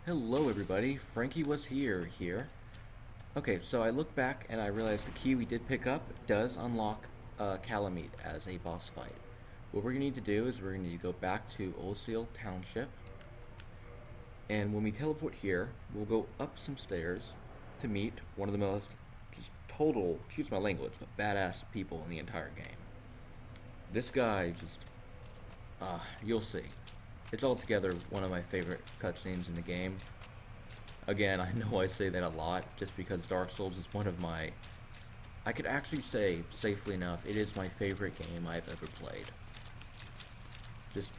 Hello everybody, FrankieWuzHere here. Okay, so I look back and I realized the key we did pick up does unlock Calamite as a boss fight. What we're going to need to do is we're going to need to go back to Old Seal Township, and when we teleport here, we'll go up some stairs to meet one of the most just total, excuse my language, but badass people in the entire game. This guy just, you'll see. It's altogether one of my favorite cutscenes in the game. Again, I know I say that a lot, just because Dark Souls is one of my... I could actually say, safely enough, it is my favorite game I've ever played. Just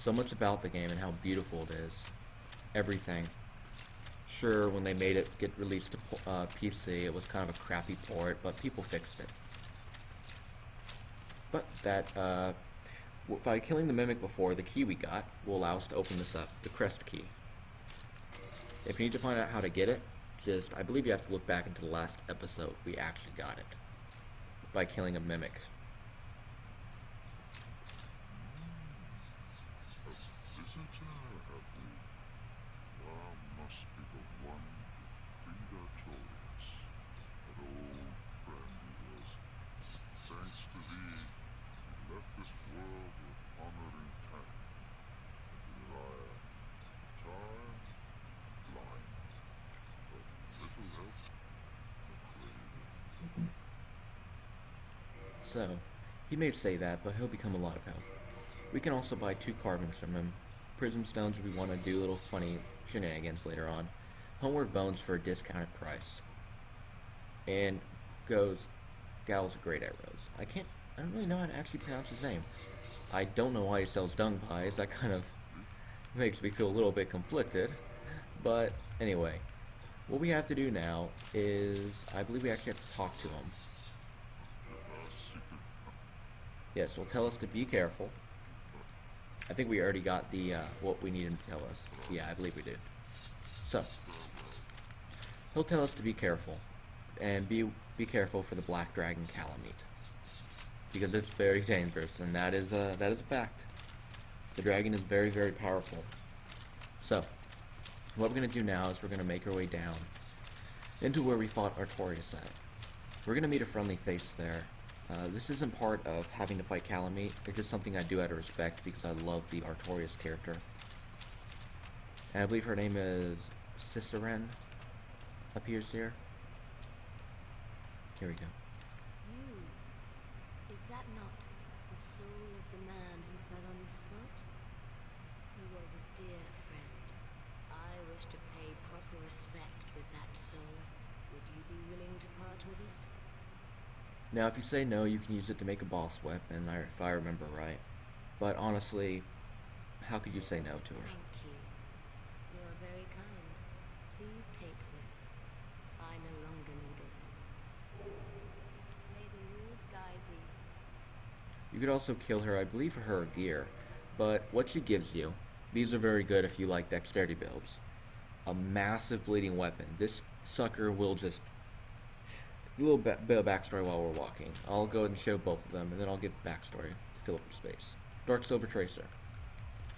so much about the game and how beautiful it is. Everything. Sure, when they made it get released to PC, it was kind of a crappy port, but people fixed it. But that, by killing the Mimic before, the key we got will allow us to open this up, the Crest key. If you need to find out how to get it, I believe you have to look back into the last episode, we actually got it. By killing a Mimic. So, he may say that, but he'll become a lot of help. We can also buy 2 carvings from him. Prism stones if we want to do little funny shenanigans later on. Homeward bones for a discounted price. And Gal's great arrows. I don't really know how to actually pronounce his name. I don't know why he sells dung pies. That kind of makes me feel a little bit conflicted. But anyway, what we have to do now is, I believe we actually have to talk to him. Yes, he'll tell us to be careful. I think we already got the, what we need him to tell us. Yeah, I believe we did. So, he'll tell us to be careful. And be careful for the Black Dragon Calamite. Because it's very dangerous, and that is a fact. The dragon is very, very powerful. So, what we're going to do now is we're going to make our way down into where we fought Artorias at. We're going to meet a friendly face there. This isn't part of having to fight Calamite, it's just something I do out of respect because I love the Artorias character. And I believe her name is Cicerine, appears here. Here we go. You, is that not the soul of the man who fell on the spot? He was a dear friend. I wish to pay proper respect with that soul. Would you be willing to part with it? Now, if you say no, you can use it to make a boss weapon, if I remember right. But honestly, how could you say no to her? Thank you. You are very kind. Please take this. I no longer need it. May the Lord guide thee. You could also kill her, I believe, for her gear. But what she gives you, these are very good if you like dexterity builds. A massive bleeding weapon. This sucker will just... A little bit of backstory while we're walking. I'll go ahead and show both of them, and then I'll give backstory to fill up the space. Dark Silver Tracer.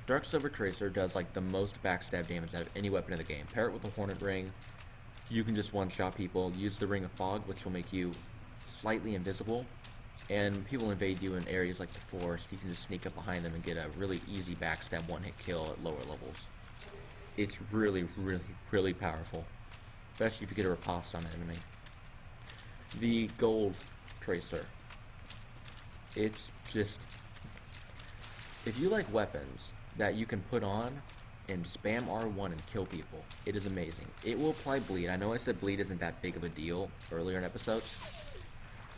Dark Silver Tracer does like the most backstab damage out of any weapon in the game. Pair it with a Hornet Ring. You can just one-shot people. Use the Ring of Fog, which will make you slightly invisible. And people invade you in areas like the forest. You can just sneak up behind them and get a really easy backstab one-hit kill at lower levels. It's really, really, really powerful. Especially if you get a riposte on an enemy. The Gold Tracer. It's just... If you like weapons that you can put on and spam R1 and kill people, it is amazing. It will apply bleed. I know I said bleed isn't that big of a deal earlier in episodes,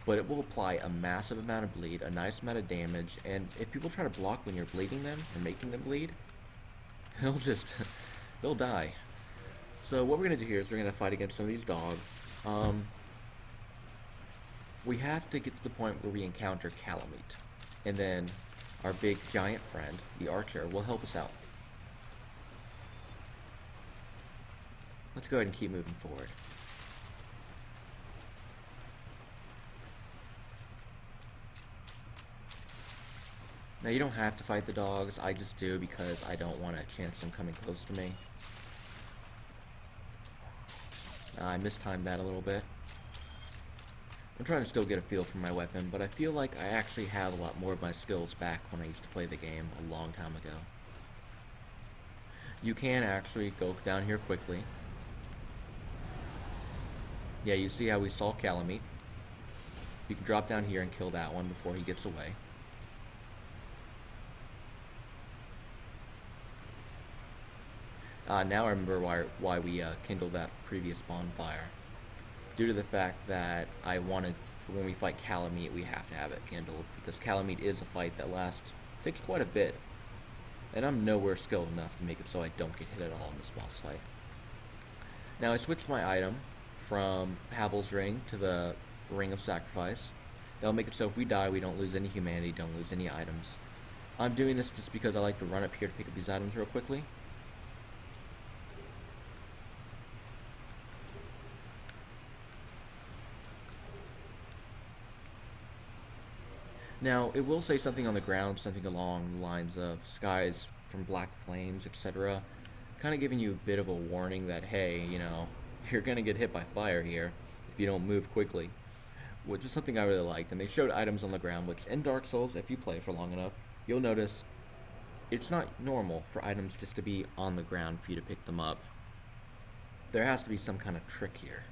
but it will apply a massive amount of bleed, a nice amount of damage, and if people try to block when you're bleeding them or making them bleed, they'll die. So what we're going to do here is we're going to fight against some of these dogs. We have to get to the point where we encounter Calamite, and then our big giant friend, the Archer, will help us out. Let's go ahead and keep moving forward. Now you don't have to fight the dogs, I just do because I don't want to chance them coming close to me. I mistimed that a little bit. I'm trying to still get a feel for my weapon, but I feel like I actually have a lot more of my skills back when I used to play the game a long time ago. You can actually go down here quickly. Yeah, you see how we saw Calamite. You can drop down here and kill that one before he gets away. Now I remember why we kindled that previous bonfire. Due to the fact that I wanted, when we fight Calamite, we have to have it kindled, because Calamite is a fight that takes quite a bit, and I'm nowhere skilled enough to make it so I don't get hit at all in this boss fight. Now I switched my item from Havel's Ring to the Ring of Sacrifice. That'll make it so if we die, we don't lose any humanity, don't lose any items. I'm doing this just because I like to run up here to pick up these items real quickly. Now, it will say something on the ground, something along the lines of skies from black flames, etc. Kind of giving you a bit of a warning that, hey, you know, you're going to get hit by fire here if you don't move quickly. Which is something I really liked. And they showed items on the ground, which in Dark Souls, if you play for long enough, you'll notice it's not normal for items just to be on the ground for you to pick them up. There has to be some kind of trick here.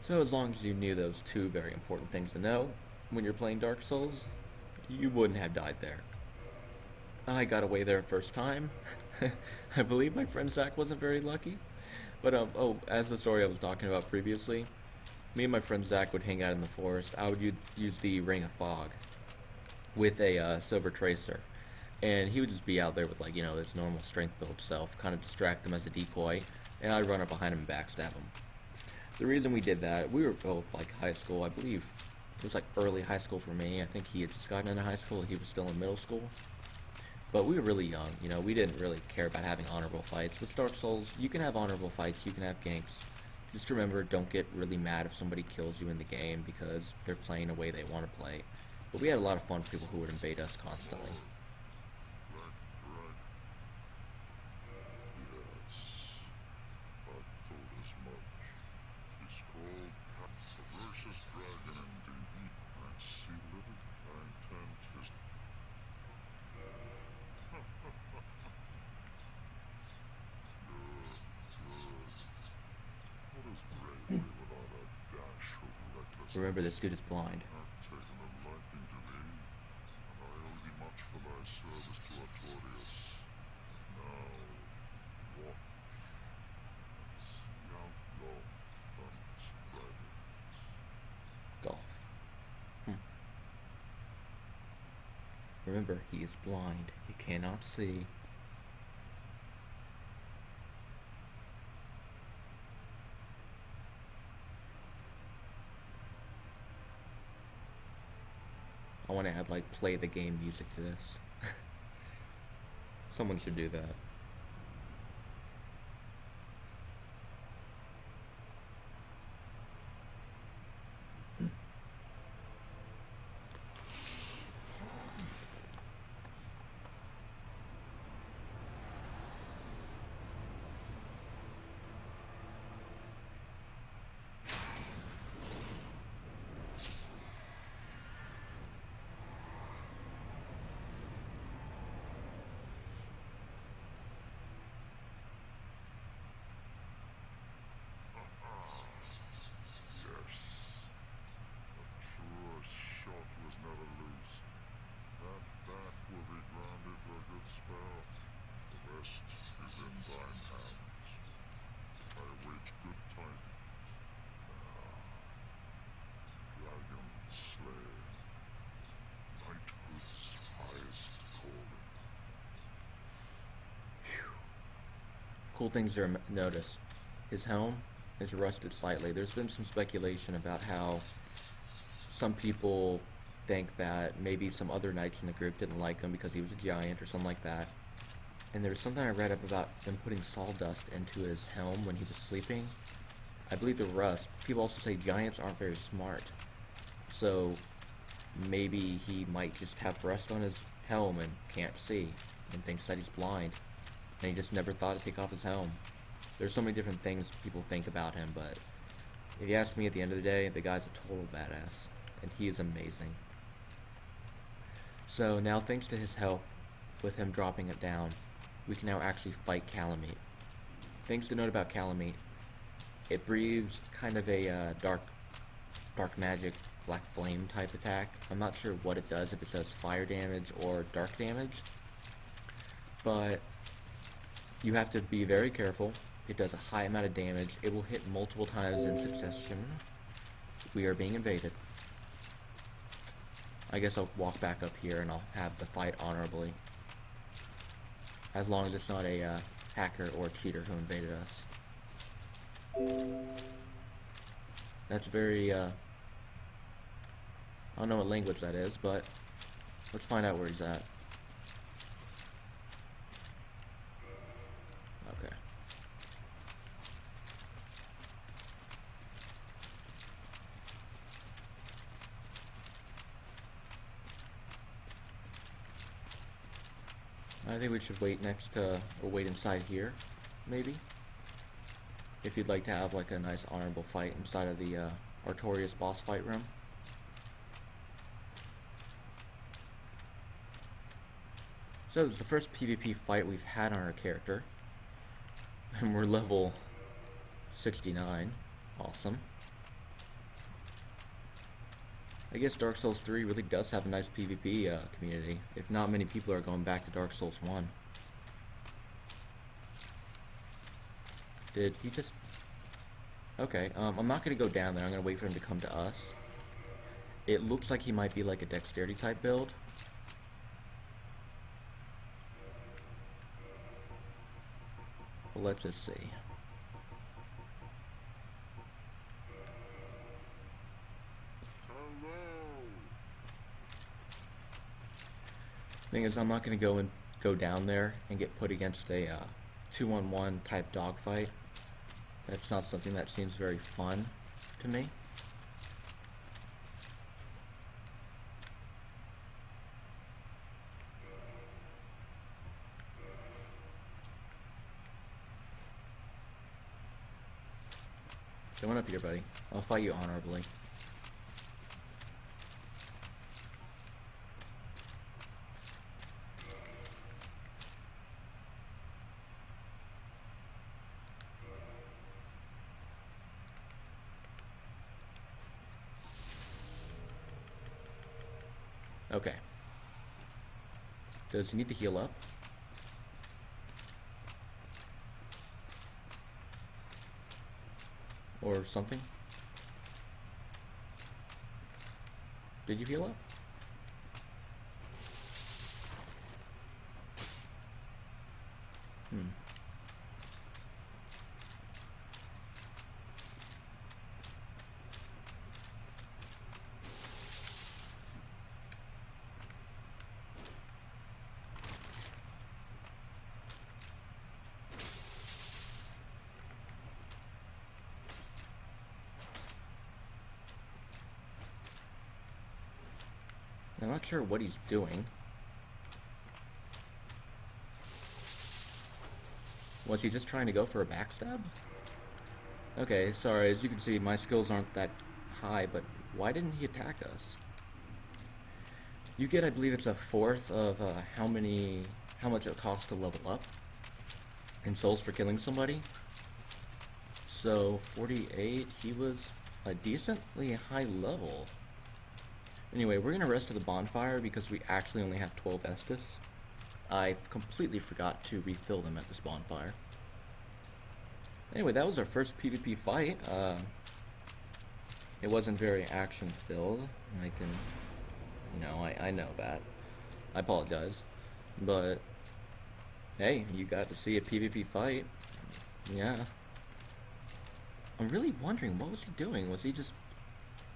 So as long as you knew those two very important things to know when you're playing Dark Souls, you wouldn't have died there. I got away there first time. I believe my friend Zach wasn't very lucky. But, as the story I was talking about previously, me and my friend Zach would hang out in the forest. I would use the Ring of Fog with a Silver Tracer. And he would just be out there with, like, you know, his normal strength build self, kind of distract them as a decoy, and I'd run up behind him and backstab him. The reason we did that, we were both, like, high school, I believe. It was like early high school for me. I think he had just gotten into high school. He was still in middle school. But we were really young. You know, we didn't really care about having honorable fights. With Dark Souls, you can have honorable fights. You can have ganks. Just remember, don't get really mad if somebody kills you in the game because they're playing a way they want to play. But we had a lot of fun with people who would invade us constantly. Remember, this dude is blind. Golf. Remember, he is blind. He cannot see. I want to add, like, play the game music to this. Someone should do that. Cool things to notice. His helm is rusted slightly. There's been some speculation about how some people think that maybe some other knights in the group didn't like him because he was a giant or something like that. And there's something I read up about them putting sawdust into his helm when he was sleeping. I believe the rust. People also say giants aren't very smart. So maybe he might just have rust on his helm and can't see and thinks that he's blind. And he just never thought to take off his helm. There's so many different things people think about him, but if you ask me, at the end of the day, the guy's a total badass, and he is amazing. So now, thanks to his help with him dropping it down, we can now actually fight Calamite. Things to note about Calamite: it breathes kind of a dark magic, black flame type attack. I'm not sure what it does, if it does fire damage or dark damage, but you have to be very careful. It does a high amount of damage. It will hit multiple times in succession. We are being invaded. I guess I'll walk back up here and I'll have the fight honorably. As long as it's not a hacker or cheater who invaded us. That's very, I don't know what language that is, but let's find out where he's at. Okay. I think we should wait next to, or wait inside here, maybe. If you'd like to have like a nice honorable fight inside of the Artorias boss fight room. So this is the first PvP fight we've had on our character. And we're level 69. Awesome. I guess Dark Souls 3 really does have a nice PvP community. If not many people are going back to Dark Souls 1. Did he just... Okay, I'm not going to go down there. I'm going to wait for him to come to us. It looks like he might be like a dexterity type build. Well, let's just see. Thing is, I'm not going to go down there and get put against a 2-on-1 type dogfight. That's not something that seems very fun to me. Come on up here, buddy. I'll fight you honorably. Okay. Does he need to heal up? Or something? Did you heal up? I'm not sure what he's doing. Was he just trying to go for a backstab? Okay, sorry, as you can see, my skills aren't that high, but why didn't he attack us? You get, I believe it's a fourth of how much it costs to level up in souls for killing somebody. So 48, he was a decently high level. Anyway, we're gonna rest at the bonfire because we actually only have 12 Estus. I completely forgot to refill them at this bonfire. Anyway, that was our first PvP fight. It wasn't very action-filled. I can, you know, I know that. I apologize. But, hey, you got to see a PvP fight. Yeah. I'm really wondering, what was he doing? Was he just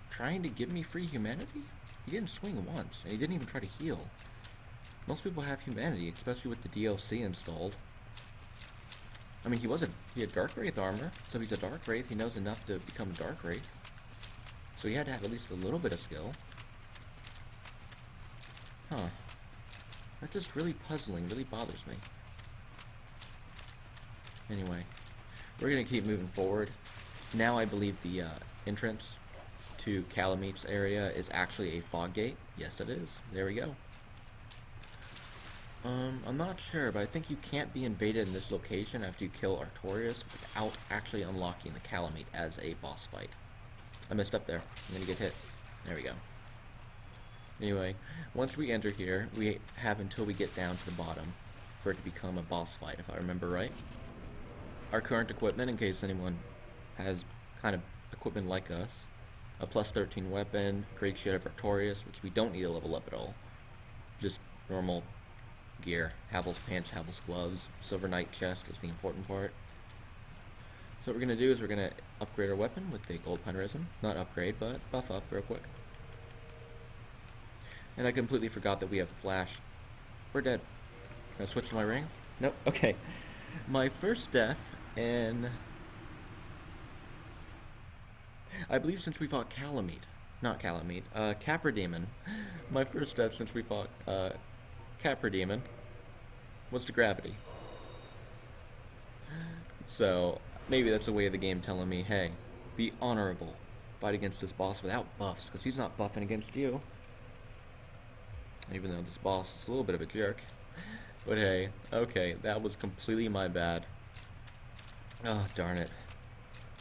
trying to give me free humanity? He didn't swing once, and he didn't even try to heal. Most people have humanity, especially with the DLC installed. I mean, he had Dark Wraith armor, so he's a Dark Wraith. He knows enough to become a Dark Wraith. So he had to have at least a little bit of skill. Huh. That's just really puzzling, really bothers me. Anyway, we're gonna keep moving forward. Now I believe the entrance to Calamete's area is actually a fog gate. Yes, it is. There we go. I'm not sure, but I think you can't be invaded in this location after you kill Artorias without actually unlocking the Calamite as a boss fight. I messed up there. I'm gonna get hit. There we go. Anyway, once we enter here, we have until we get down to the bottom for it to become a boss fight, if I remember right. Our current equipment, in case anyone has kind of equipment like us, a plus 13 weapon, great shit of Artorias, which we don't need to level up at all. Just normal gear. Havel's pants, Havel's gloves, Silver Knight chest is the important part. So what we're going to do is we're going to upgrade our weapon with the gold pine resin. Not upgrade, but buff up real quick. And I completely forgot that we have flash. We're dead. Can I switch to my ring? Nope. Okay. My first death, and I believe since we fought Capra Demon. My first death since we fought Capra Demon was to gravity. So maybe that's a way of the game telling me, hey, be honorable. Fight against this boss without buffs, because he's not buffing against you. Even though this boss is a little bit of a jerk. But hey, okay, that was completely my bad. Oh, darn it.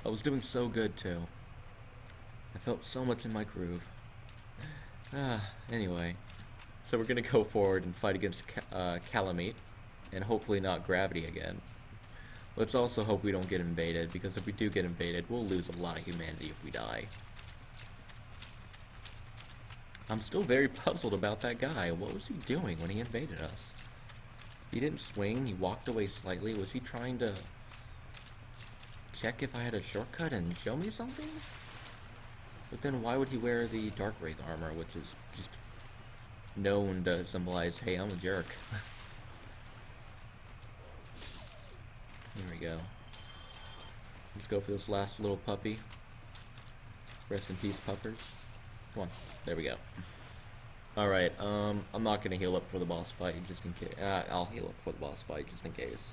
I was doing so good, too. I felt so much in my groove. Anyway. So we're gonna go forward and fight against Calamite, and hopefully not gravity again. Let's also hope we don't get invaded, because if we do get invaded, we'll lose a lot of humanity if we die. I'm still very puzzled about that guy. What was he doing when he invaded us? He didn't swing, he walked away slightly. Was he trying to check if I had a shortcut and show me something? But then why would he wear the Dark Wraith armor, which is just known to symbolize, hey, I'm a jerk. Here we go. Let's go for this last little puppy. Rest in peace, puppers. Come on. There we go. Alright, I'm not gonna heal up for the boss fight, just in case. I'll heal up for the boss fight, just in case.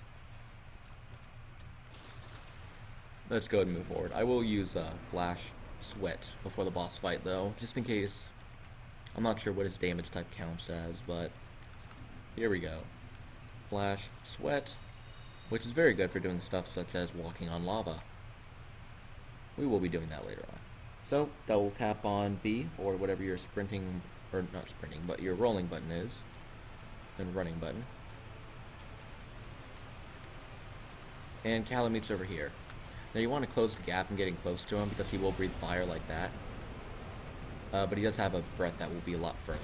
Let's go ahead and move forward. I will use Flash Sweat before the boss fight, though, just in case. I'm not sure what his damage type counts as, but here we go. Flash Sweat, which is very good for doing stuff such as walking on lava. We will be doing that later on. So, double tap on B, or whatever your sprinting, or not sprinting, but your rolling button is, then running button. And Calamite's over here. Now you want to close the gap and getting close to him, because he will breathe fire like that. But he does have a breath that will be a lot further.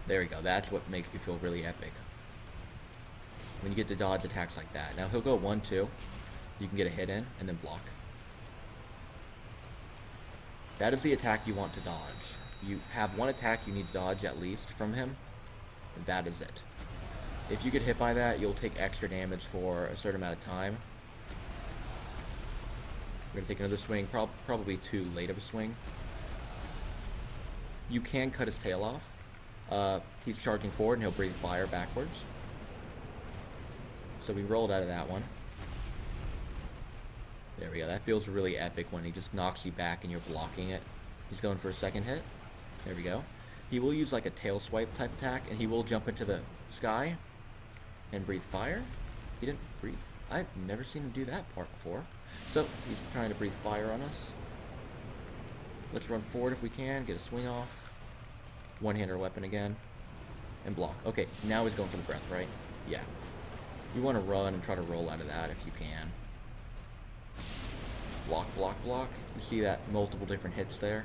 There we go, that's what makes me feel really epic. When you get to dodge attacks like that. Now he'll go 1-2, you can get a hit in, and then block. That is the attack you want to dodge. You have one attack you need to dodge at least from him, and that is it. If you get hit by that, you'll take extra damage for a certain amount of time. We're going to take another swing, probably too late of a swing. You can cut his tail off. He's charging forward and he'll breathe fire backwards. So we rolled out of that one. There we go. That feels really epic when he just knocks you back and you're blocking it. He's going for a second hit. There we go. He will use like a tail swipe type attack, and he will jump into the sky and breathe fire. He didn't breathe. I've never seen him do that part before. So he's trying to breathe fire on us. Let's run forward if we can, get a swing off. One-hander weapon again. And block. Okay, now he's going for the breath, right? Yeah. You want to run and try to roll out of that if you can. Block, block, block. You see that multiple different hits there.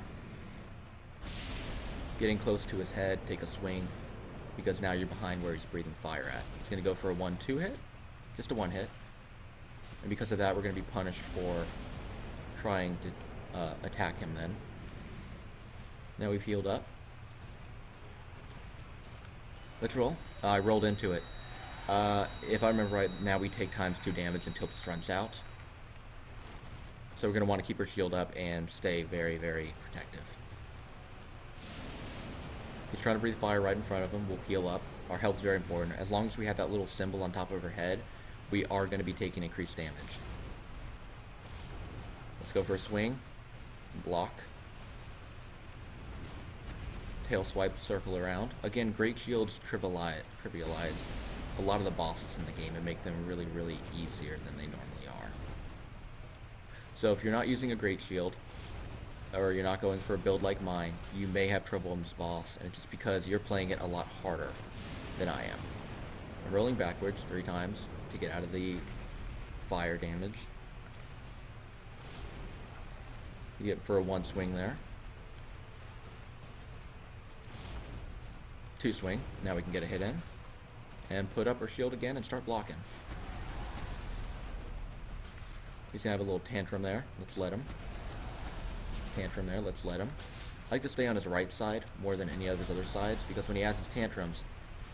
Getting close to his head, take a swing, because now you're behind where he's breathing fire at. He's going to go for a 1-2 hit. Just a 1 hit. And because of that, we're going to be punished for trying to attack him then. Now we've healed up. Let's roll. I rolled into it. If I remember right, now we take ×2 damage until this runs out. So we're going to want to keep our shield up and stay very, very protective. He's trying to breathe fire right in front of him. We'll heal up. Our health is very important. As long as we have that little symbol on top of our head, we are going to be taking increased damage. Let's go for a swing. Block. Tail swipe, circle around. Again, great shields trivialize a lot of the bosses in the game and make them really, really easier than they normally are. So if you're not using a great shield, or you're not going for a build like mine, you may have trouble on this boss, and it's just because you're playing it a lot harder than I am. I'm rolling backwards 3 times to get out of the fire damage. You get for a 1 swing there. 2 swing. Now we can get a hit in. And put up our shield again and start blocking. He's gonna have a little tantrum there. Let's let him. Tantrum there. Let's let him. I like to stay on his right side more than any of his other sides, because when he has his tantrums,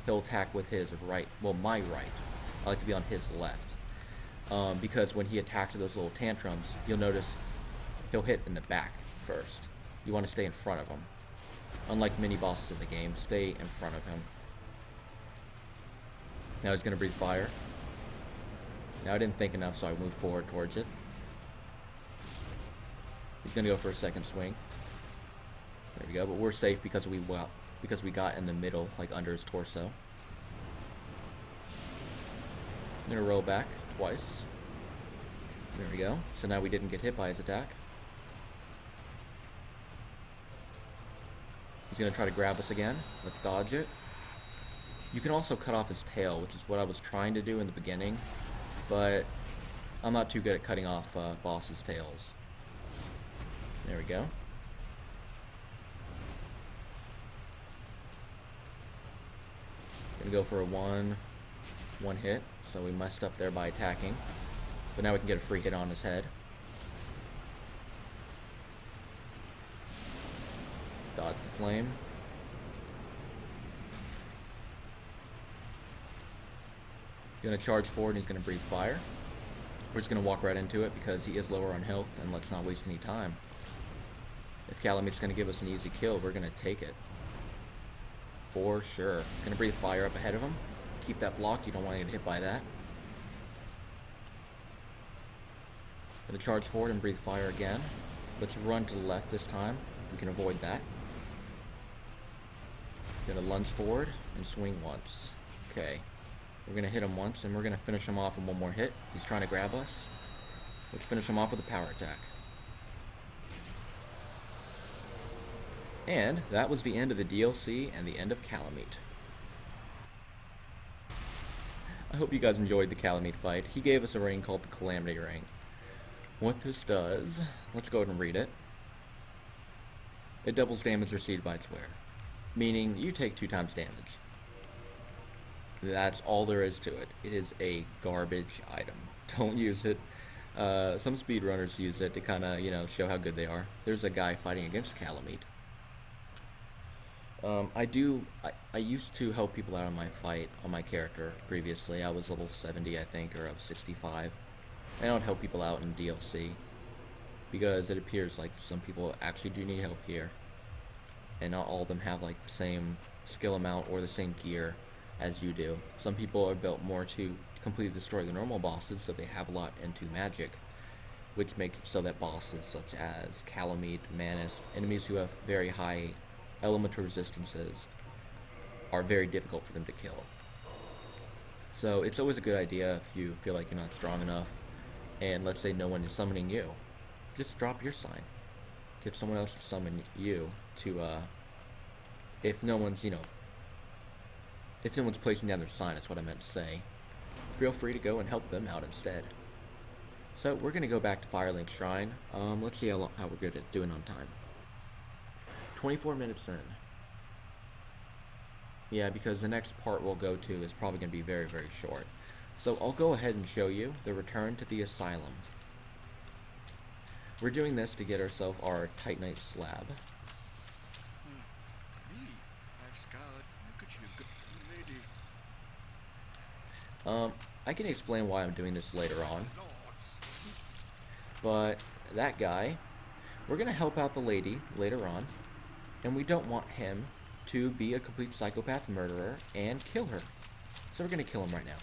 he'll attack with his right. Well, my right. I like to be on his left. Because when he attacks with those little tantrums, you'll notice he'll hit in the back first. You want to stay in front of him. Unlike many bosses in the game, stay in front of him. Now he's going to breathe fire. Now I didn't think enough, so I moved forward towards it. He's going to go for a 2nd swing. There we go, but we're safe because we got in the middle, like under his torso. I'm going to roll back twice. There we go. So now we didn't get hit by his attack. He's going to try to grab us again. Let's dodge it. You can also cut off his tail, which is what I was trying to do in the beginning, but I'm not too good at cutting off bosses' tails. There we go. Gonna go for a one hit, so we messed up there by attacking, but now we can get a free hit on his head. Dodge the flame. Gonna charge forward and he's gonna breathe fire. We're just gonna walk right into it because he is lower on health, and let's not waste any time. If Calamit's gonna give us an easy kill, we're gonna take it. For sure. He's gonna breathe fire up ahead of him. Keep that blocked, you don't want to get hit by that. Gonna charge forward and breathe fire again. Let's run to the left this time. We can avoid that. Gonna lunge forward and swing once. Okay. We're going to hit him once, and we're going to finish him off with 1 more hit. He's trying to grab us. Let's finish him off with a power attack. And that was the end of the DLC and the end of Calamite. I hope you guys enjoyed the Calamite fight. He gave us a ring called the Calamity Ring. What this does, let's go ahead and read it. It doubles damage received by its wearer, meaning you take 2 times damage. That's all there is to it. It is a garbage item. Don't use it. Some speedrunners use it to kind of, show how good they are. There's a guy fighting against Calamite. I used to help people out on my fight, on my character previously. I was level 70, I think, or I was 65. I don't help people out in DLC because it appears like some people actually do need help here. And not all of them have like the same skill amount or the same gear as you do. Some people are built more to completely destroy the normal bosses, so they have a lot into magic, which makes it so that bosses such as Calamite, Manus, enemies who have very high elemental resistances, are very difficult for them to kill. So it's always a good idea if you feel like you're not strong enough, and let's say no one is summoning you, just drop your sign. Get someone else to summon you to, if no one's, if someone's placing down their sign, that's what I meant to say. Feel free to go and help them out instead. So we're going to go back to Firelink Shrine. Let's see how we're good at doing on time. 24 minutes in. Yeah, because the next part we'll go to is probably going to be very, very short. So I'll go ahead and show you the return to the Asylum. We're doing this to get ourselves our Titanite slab. I can explain why I'm doing this later on. But that guy, we're going to help out the lady later on, and we don't want him to be a complete psychopath murderer and kill her. So we're going to kill him right now.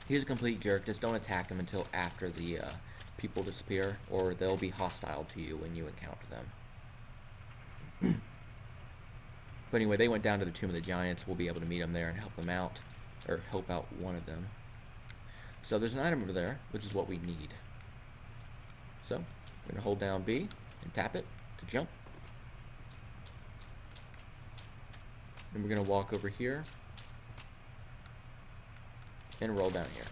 He's a complete jerk. Just don't attack him until after the people disappear, or they'll be hostile to you when you encounter them. But anyway, they went down to the Tomb of the Giants. We'll be able to meet them there and help them out, or help out one of them. So there's an item over there, which is what we need. So, I'm going to hold down B and tap it to jump. And we're going to walk over here and roll down here.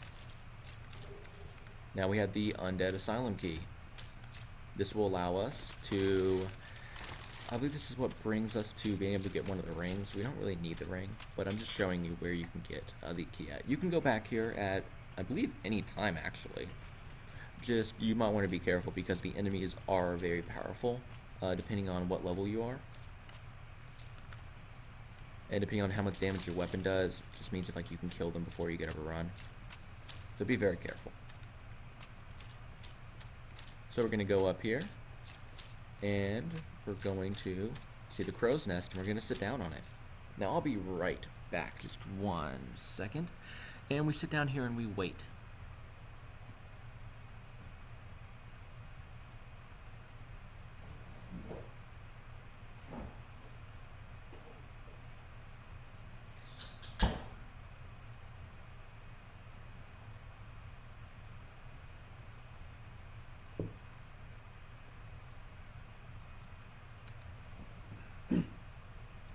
Now we have the Undead Asylum key. This will allow us to, I believe this is what brings us to being able to get one of the rings. We don't really need the ring, but I'm just showing you where you can get the key at. You can go back here at, I believe, any time actually. Just, you might want to be careful because the enemies are very powerful, depending on what level you are. And depending on how much damage your weapon does, it just means that like you can kill them before you get overrun. So be very careful. So we're going to go up here, and we're going to see the crow's nest, and we're going to sit down on it. Now I'll be right back, just 1 second. And we sit down here and we wait.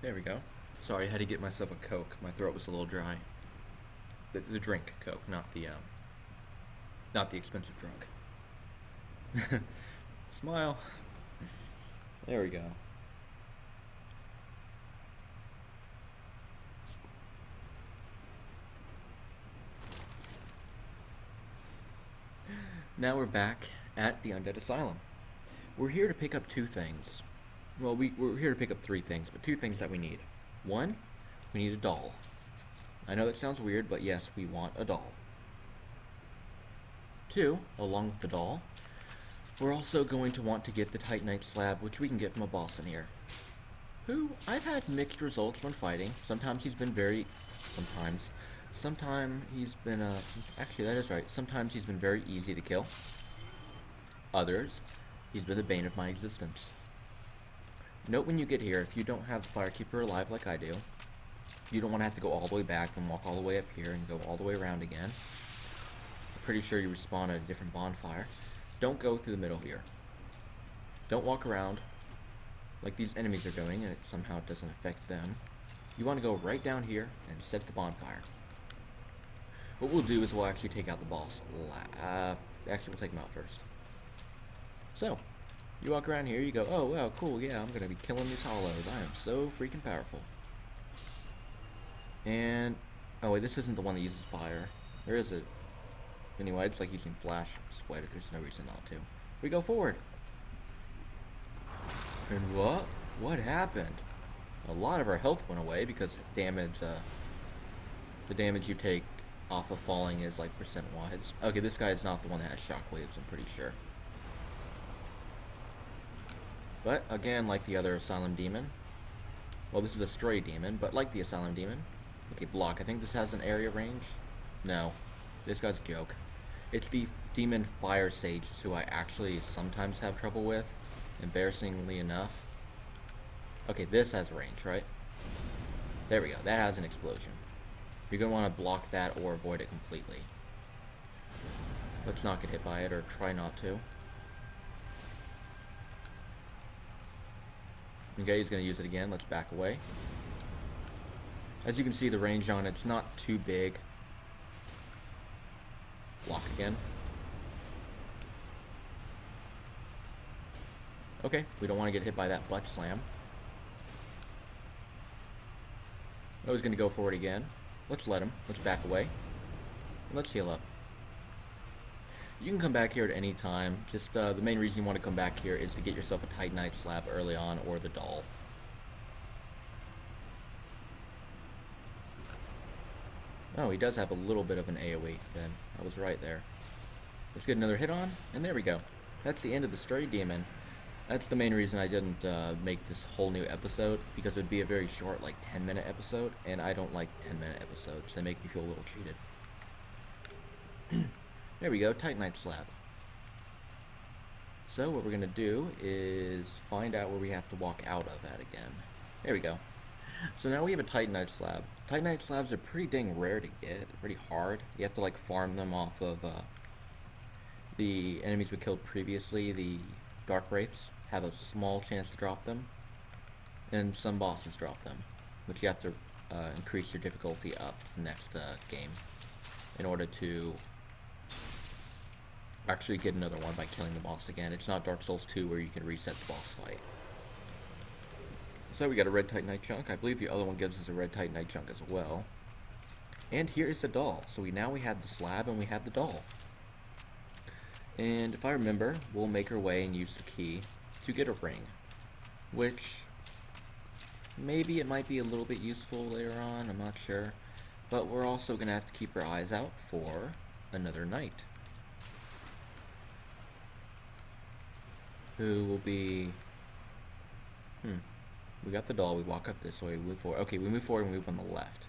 There we go. Sorry, I had to get myself a Coke. My throat was a little dry. The drink Coke, not the expensive drug. Smile. There we go. Now we're back at the Undead Asylum. We're here to pick up 2 things. Well, we're here to pick up 3 things, but 2 things that we need. 1, we need a doll. I know that sounds weird, but yes, we want a doll. 2, along with the doll, we're also going to want to get the Titanite slab, which we can get from a boss in here, who I've had mixed results when fighting. Sometimes he's been actually that is right, sometimes he's been very easy to kill. Others, he's been the bane of my existence. Note when you get here, if you don't have the Firekeeper alive like I do, you don't want to have to go all the way back and walk all the way up here and go all the way around again. I'm pretty sure you respawn at a different bonfire. Don't go through the middle here. Don't walk around like these enemies are doing, and it somehow doesn't affect them. You want to go right down here and set the bonfire. What we'll do is we'll actually take out the boss. Actually, we'll take him out first. So, you walk around here, you go, oh, wow, cool, yeah, I'm going to be killing these hollows. I am so freaking powerful. And, oh wait, this isn't the one that uses fire. Or is it? Anyway, it's like using flash split if there's no reason not to. We go forward. And what? What happened? A lot of our health went away because damage, the damage you take off of falling is like percent-wise. Okay, this guy is not the one that has shockwaves, I'm pretty sure. But, again, like the other Asylum demon, well, this is a stray demon, but like the Asylum demon, okay, block, I think this has an area range? No, this guy's a joke. It's the demon Fire Sage, who I actually sometimes have trouble with, embarrassingly enough. Okay, this has range, right? There we go, that has an explosion. You're going to want to block that or avoid it completely. Let's not get hit by it, or try not to. Okay, he's going to use it again. Let's back away. As you can see, the range on it's not too big. Block again. Okay, we don't want to get hit by that butt slam. I was going to go for it again. Let's let him. Let's back away. And let's heal up. You can come back here at any time. Just the main reason you want to come back here is to get yourself a Titanite slab early on, or the doll. Oh, he does have a little bit of an AoE then. I was right there. Let's get another hit on, and there we go. That's the end of the Stray Demon. That's the main reason I didn't make this whole new episode, because it would be a very short, like 10-minute episode, and I don't like 10-minute episodes. They make me feel a little cheated. There we go, Titanite slab. So what we're going to do is find out where we have to walk out of at again. There we go. So now we have a Titanite slab. Titanite slabs are pretty dang rare to get, pretty hard. You have to like farm them off of the enemies we killed previously. The Dark Wraiths have a small chance to drop them, and some bosses drop them, which you have to increase your difficulty up next game in order to actually get another one by killing the boss again. It's not Dark Souls 2 where you can reset the boss fight. So we got a red Titanite chunk. I believe the other one gives us a red Titanite chunk as well. And here is the doll. So we have the slab and we have the doll. And if I remember, we'll make our way and use the key to get a ring, which maybe it might be a little bit useful later on, I'm not sure. But we're also going to have to keep our eyes out for another knight, who will be... We got the doll, we walk up this way, we move forward. Okay, we move forward and we move on the left.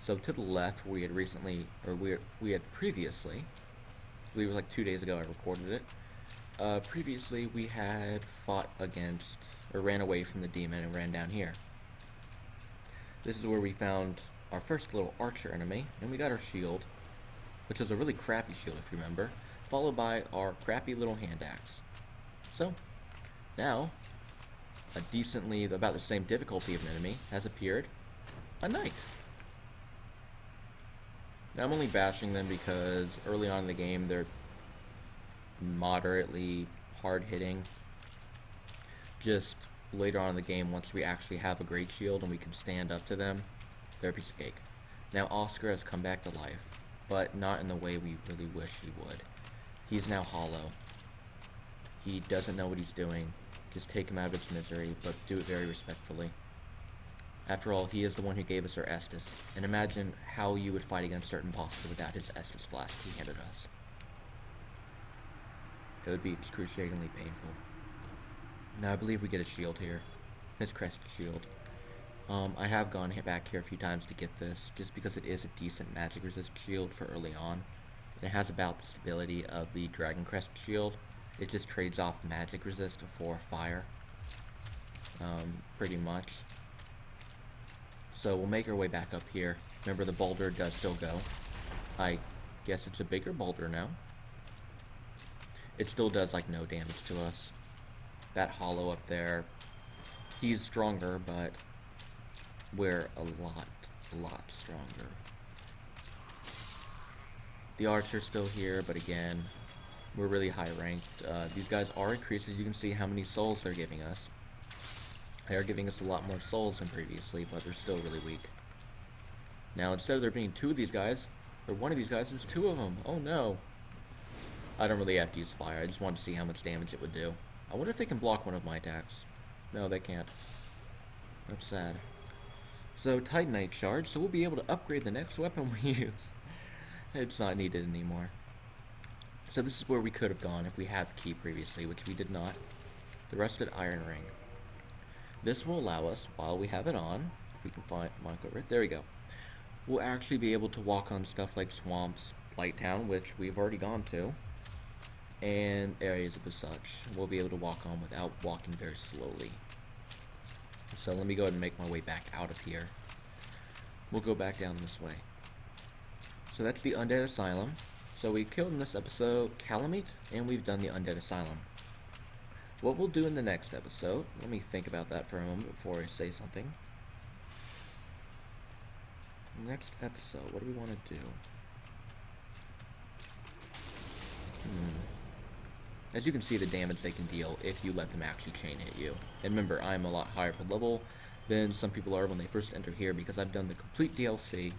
So to the left, we had recently, or we had previously, I believe it was like 2 days ago I recorded it. Previously we had fought against, or ran away from the demon and ran down here. This is where we found our first little archer enemy, and we got our shield, which was a really crappy shield if you remember, followed by our crappy little hand axe. So, now, a decently, about the same difficulty of an enemy has appeared, a knight. Now I'm only bashing them because early on in the game they're moderately hard-hitting. Just later on in the game, once we actually have a great shield and we can stand up to them, they're a piece of cake. Now Oscar has come back to life, but not in the way we really wish he would. He's now hollow. He doesn't know what he's doing. Just take him out of his misery, but do it very respectfully. After all, he is the one who gave us our Estus, and imagine how you would fight against certain bosses without his Estus flask he handed us. It would be excruciatingly painful. Now I believe we get a shield here. His crest shield. I have gone back here a few times to get this, just because it is a decent magic resist shield for early on. And it has about the stability of the Dragon Crest shield. It just trades off magic resist for fire, pretty much. So we'll make our way back up here. Remember, the boulder does still go. I guess it's a bigger boulder now. It still does like no damage to us. That hollow up there, he's stronger, but we're a lot stronger. The archer's still here, but again, we're really high ranked. These guys are increased, as you can see how many souls they're giving us. They are giving us a lot more souls than previously, but they're still really weak. Now, instead of there being two of these guys, or one of these guys, there's two of them. Oh no. I don't really have to use fire. I just wanted to see how much damage it would do. I wonder if they can block one of my attacks. No, they can't. That's sad. So, Titanite Shard, so we'll be able to upgrade the next weapon we use. It's not needed anymore. So this is where we could have gone if we had the key previously, which we did not. The Rusted Iron Ring. This will allow us, while we have it on, if we can find Mark over it, there we go. We'll actually be able to walk on stuff like swamps, Blighttown, which we've already gone to, and areas of the such. We'll be able to walk on without walking very slowly. So let me go ahead and make my way back out of here. We'll go back down this way. So that's the Undead Asylum. So we killed in this episode Calamite, and we've done the Undead Asylum. What we'll do in the next episode, let me think about that for a moment before I say something. Next episode, what do we want to do? As you can see, the damage they can deal if you let them actually chain hit you. And remember, I'm a lot higher per level than some people are when they first enter here, because I've done the complete DLC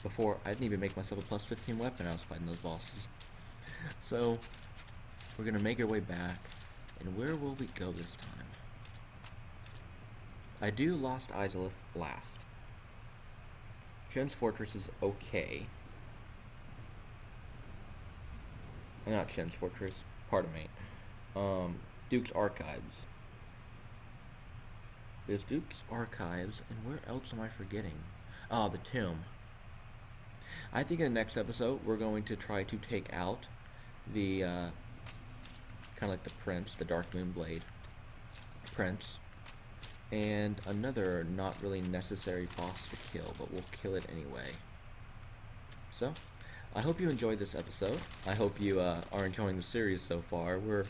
before. I didn't even make myself a plus 15 weapon. I was fighting those bosses. So we're gonna make our way back, and where will we go this time? I do Lost Asylum last. Shen's Fortress is okay. Not Shen's Fortress, pardon me. Duke's Archives. There's Duke's Archives, and where else am I forgetting? Oh, the Tomb. I think in the next episode, we're going to try to take out the kind of like the Prince, the Dark Moon Blade Prince. And another not really necessary boss to kill, but we'll kill it anyway. So, I hope you enjoyed this episode. I hope you are enjoying the series so far. We're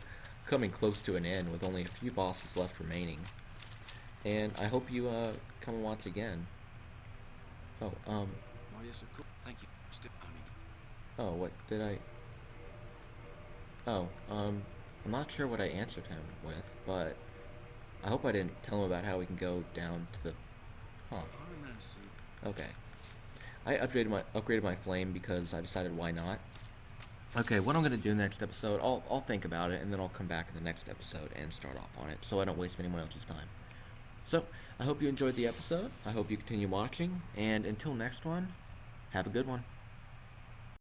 coming close to an end with only a few bosses left remaining. And I hope you come and watch again. Oh, Oh, yes, of course. Thank you. Still, I mean, oh, what did I... Oh, I'm not sure what I answered him with, but I hope I didn't tell him about how we can go down to the... Huh. Iron Man suit. Okay. I upgraded my flame because I decided why not. Okay, what I'm gonna do next episode, I'll think about it and then I'll come back in the next episode and start off on it so I don't waste anyone else's time. So, I hope you enjoyed the episode. I hope you continue watching, and until next one, have a good one.